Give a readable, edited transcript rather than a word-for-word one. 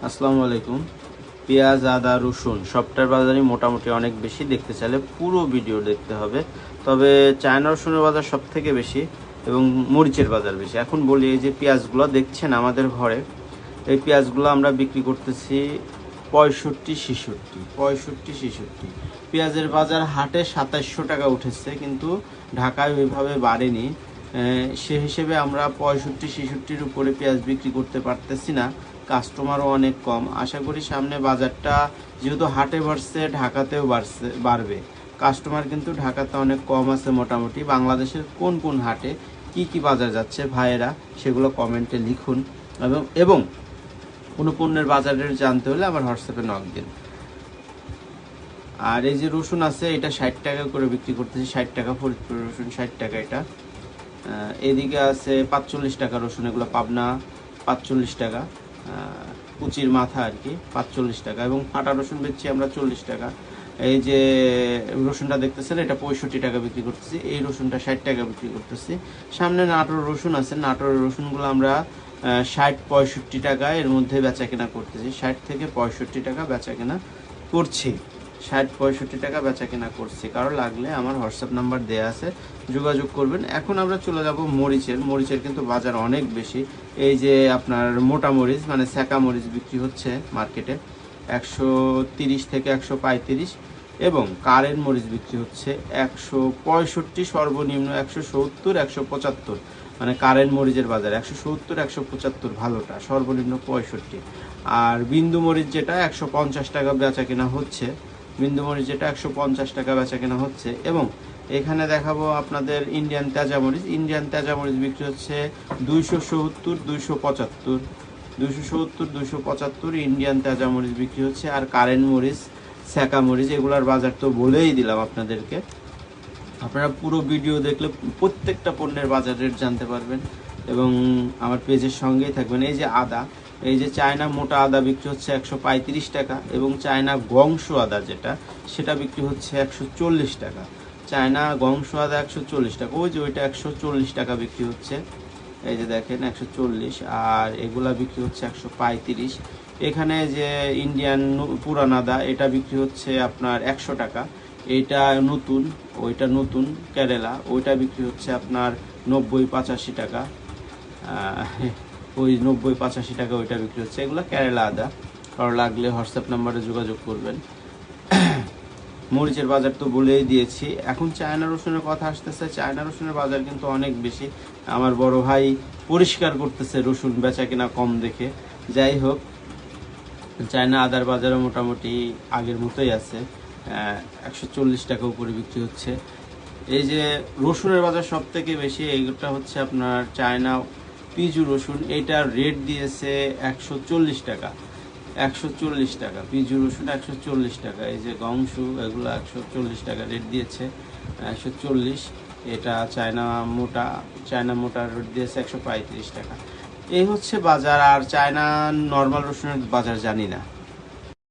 আসসালামু আলাইকুম। পেঁয়াজ, আদা, রসুন সবটার বাজারই মোটামুটি অনেক বেশি। দেখতে চাইলে পুরো ভিডিও দেখতে হবে। তবে চায়না রসুনের বাজার সব থেকে বেশি এবং মরিচের বাজার বেশি। এখন বলি, এই যে পেঁয়াজগুলো দেখছেন আমাদের ঘরে, এই পেঁয়াজগুলো আমরা বিক্রি করতেছি 65-66। পেঁয়াজের বাজার হাটে 2700 টাকা উঠেছে, কিন্তু ঢাকায় ওইভাবে বাড়েনি। সে হিসেবে আমরা 65-66-র উপরে পেঁয়াজ বিক্রি করতে পারতেছি না। কাস্টমারও অনেক কম। আশা করি সামনে বাজারটা যেহেতু হাটে বাড়ছে, ঢাকাতেও বাড়বে। কাস্টমার কিন্তু ঢাকাতে অনেক কম আছে। মোটামুটি বাংলাদেশের কোন কোন হাটে কি কি বাজার যাচ্ছে ভাইয়েরা, সেগুলো কমেন্টে লিখুন। এবং কোনো পণ্যের বাজারের জানতে হলে আমার হোয়াটসঅ্যাপে নক দিন। আর এই যে রসুন আছে, এটা 60 টাকা করে বিক্রি করতেছি। 60 টাকা ফরিদপুর রসুন, 60 টাকা এটা। এদিকে আছে 45 টাকা রসুন, এগুলো পাবনা 45 টাকা। কুচির মাথা আর কি 45 টাকা, এবং ফাটা রসুন বেচছি আমরা 40 টাকা। এই যে রসুনটা দেখতেছেন, এটা 65 টাকা বিক্রি করতেছি। এই রসুনটা 60 টাকা বিক্রি করতেছি। সামনে নাটোর রসুন আছে, নাটোরের রসুনগুলো আমরা 60-65 টাকা এর মধ্যে বেচা কেনা করতেছি। 60 থেকে 65 টাকা বেচা কেনা করছি। 60-65 টাকা বেচা কেনা করছি। কারো লাগলে আমার হোয়াটসঅ্যাপ নাম্বার দেয়া আছে, যোগাযোগ করবেন। এখন আমরা চলে যাব মরিচের কিন্তু বাজার অনেক বেশি। এই যে আপনার মোটা মরিচ মানে সেকা মরিচ বিক্রি হচ্ছে মার্কেটে 130 থেকে 135, এবং কারেন্ট মরিচ বিক্রি হচ্ছে 165, সর্বনিম্ন 170, 175। মানে কারেন্ট মরিচের বাজার 170, 175 ভালোটা, সর্বনিম্ন 65। আর বিন্দু মরিচ যেটা 150 টাকা বেচা কেনা হচ্ছে, বিন্দু মরিচ যেটা 150 টাকা বেচা কেনা হচ্ছে। এবং এখানে দেখাবো আপনাদের ইন্ডিয়ান তেজা মরিচ বিক্রি হচ্ছে 270, 275, 270, 275 ইন্ডিয়ান তেজা মরিচ বিক্রি হচ্ছে। আর কারেন্ট মরিচ, সেকা মরিচ, এগুলার বাজার তো বলেই দিলাম আপনাদেরকে। আপনারা পুরো ভিডিও দেখলে প্রত্যেকটা পণ্যের বাজার রেট জানতে পারবেন এবং আমার পেজের সঙ্গেই থাকবেন। এই যে আদা, এই যে চায়না মোটা আদা বিক্রি হচ্ছে 135 টাকা, এবং চায়না গংশ আদা যেটা, সেটা বিক্রি হচ্ছে 140 টাকা। চায়না গংশ আদা 140 টাকা, ওই যে ওইটা 140 টাকা বিক্রি হচ্ছে। এই যে দেখেন 140, আর এগুলা বিক্রি হচ্ছে 135। এখানে যে ইন্ডিয়ান পুরান আদা, এটা বিক্রি হচ্ছে আপনার 100 টাকা। এইটা নতুন, ওইটা নতুন কেরালা, ওইটা বিক্রি হচ্ছে আপনার 90-85 টাকা। ওই 90-85 টাকা ওইটা বিক্রি হচ্ছে। এগুলো কেরালা আদা। কারো লাগলে হোয়াটসঅ্যাপ নাম্বারে যোগাযোগ করবেন। মরিচের বাজার তো বলেই দিয়েছি। এখন চায়না রসুনের কথা আসতেছে। চায়না রসুনের বাজার কিন্তু অনেক বেশি। আমার বড় ভাই পরিষ্কার করতেছে রসুন বেচা কিনা কম দেখে। যাই হোক, চায়না আদার বাজারও মোটামুটি আগের মতোই আছে, 140 টাকা উপরে বিক্রি হচ্ছে। এই যে রসুনের বাজার সব থেকে বেশি, এইটা হচ্ছে আপনার চায়না পিজু রসুন। এইটার রেট দিয়েছে 140 টাকা, 140 টাকা। পিজু রসুন 140 টাকা। এই যে গংশু, এগুলো 140 টাকা রেট দিয়েছে, 140। এটা চায়না মোটার রেট দিয়েছে 135 টাকা। এই হচ্ছে বাজার। আর চায়না নর্মাল রসুনের বাজার জানি না।